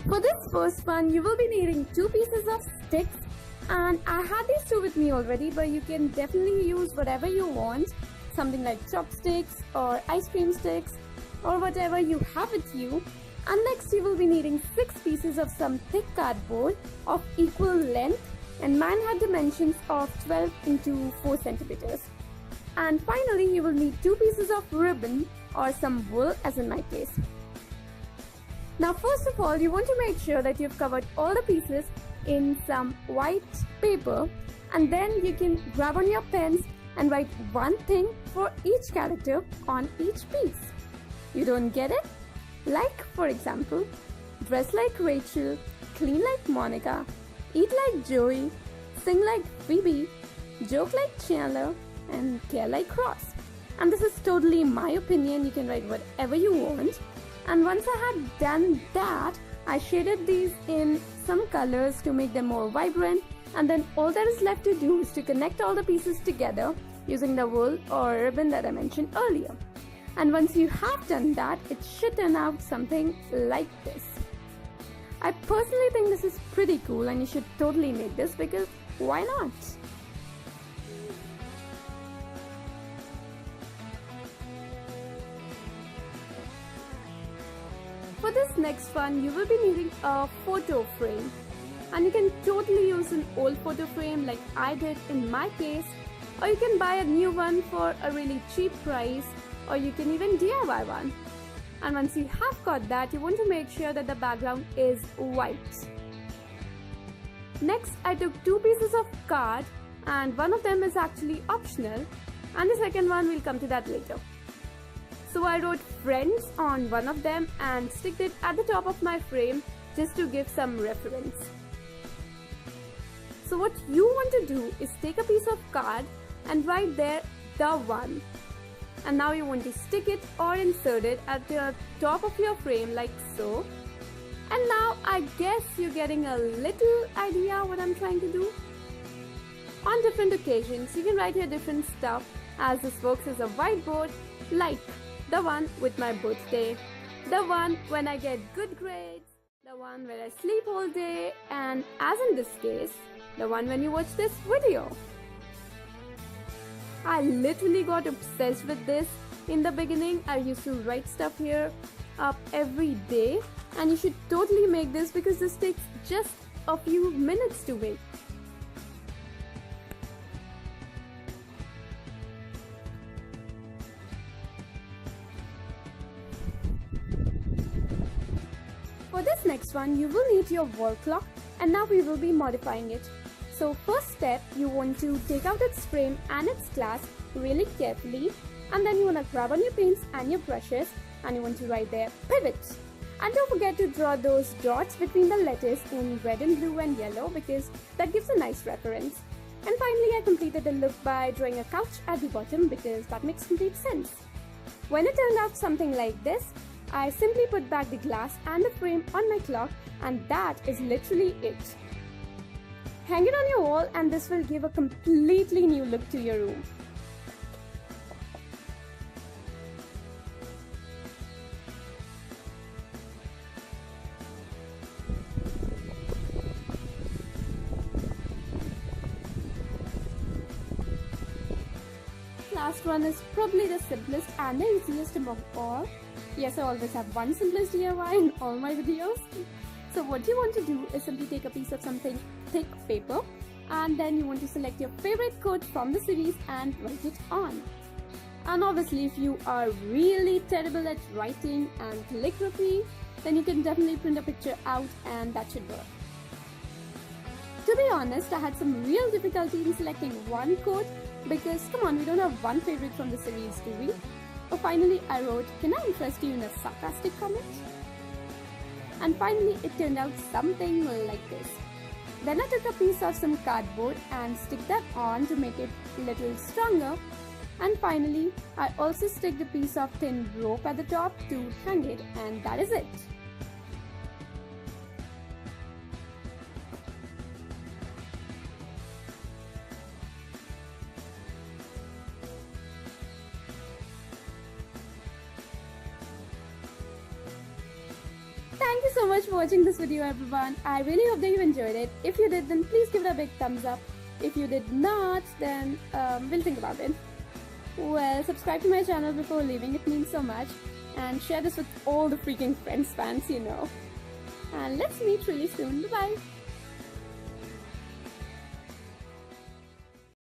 For this first one, you will be needing 2 pieces of sticks, and I had these 2 with me already, but you can definitely use whatever you want, something like chopsticks or ice cream sticks or whatever you have with you. And next you will be needing 6 pieces of some thick cardboard of equal length, and mine had dimensions of 12 into 4 centimeters. And finally you will need 2 pieces of ribbon or some wool, as in my case. Now first of all, you want to make sure that you've covered all the pieces in some white paper, and then you can grab on your pens and write one thing for each character on each piece. You don't get it? Like for example, dress like Rachel, clean like Monica, eat like Joey, sing like Phoebe, joke like Chandler, and care like Ross. And this is totally my opinion, you can write whatever you want. And once I had done that, I shaded these in some colors to make them more vibrant, and then all that is left to do is to connect all the pieces together using the wool or ribbon that I mentioned earlier. And once you have done that, it should turn out something like this. I personally think this is pretty cool, and you should totally make this because why not? For this next one, you will be needing a photo frame, and you can totally use an old photo frame like I did in my case, or you can buy a new one for a really cheap price, or you can even DIY one. And once you have got that, you want to make sure that the background is white. Next, I took 2 pieces of card, and one of them is actually optional, and the second one will come to that later. So I wrote Friends on one of them and sticked it at the top of my frame just to give some reference. So what you want to do is take a piece of card and write there the one. And now you want to stick it or insert it at the top of your frame like so. And now I guess you're getting a little idea what I'm trying to do. On different occasions, you can write your different stuff, as this works as a whiteboard, like the one with my birthday, the one when I get good grades, the one where I sleep all day, and as in this case, the one when you watch this video. I literally got obsessed with this. In the beginning, I used to write stuff here up every day, and you should totally make this because this takes just a few minutes to make. For this next one, you will need your wall clock, and now we will be modifying it. So first step, you want to take out its frame and its clasp really carefully, and then you want to grab on your paints and your brushes, and you want to write there pivot. And don't forget to draw those dots between the letters in red and blue and yellow because that gives a nice reference. And finally, I completed the look by drawing a couch at the bottom because that makes complete sense. When it turned out something like this, I simply put back the glass and the frame on my clock, and that is literally it. Hang it on your wall, and this will give a completely new look to your room. Last one is probably the simplest and the easiest among all. Yes, I always have one simplest DIY in all my videos. So what you want to do is simply take a piece of something thick paper, and then you want to select your favorite quote from the series and write it on. And obviously if you are really terrible at writing and calligraphy, then you can definitely print a picture out and that should work. To be honest, I had some real difficulty in selecting one quote because come on, we don't have one favorite from the series, do we? But finally I wrote, "Can I interest you in a sarcastic comment?" And finally it turned out something like this. Then I took a piece of some cardboard and stick that on to make it a little stronger. And finally I also sticked a piece of thin rope at the top to hang it, and that is it. Thank you so much for watching this video, everyone. I really hope that you enjoyed it. If you did, then please give it a big thumbs up. If you did not, then we'll think about it. Well, subscribe to my channel before leaving, it means so much. And share this with all the freaking Friends fans you know. And let's meet really soon. Bye-bye.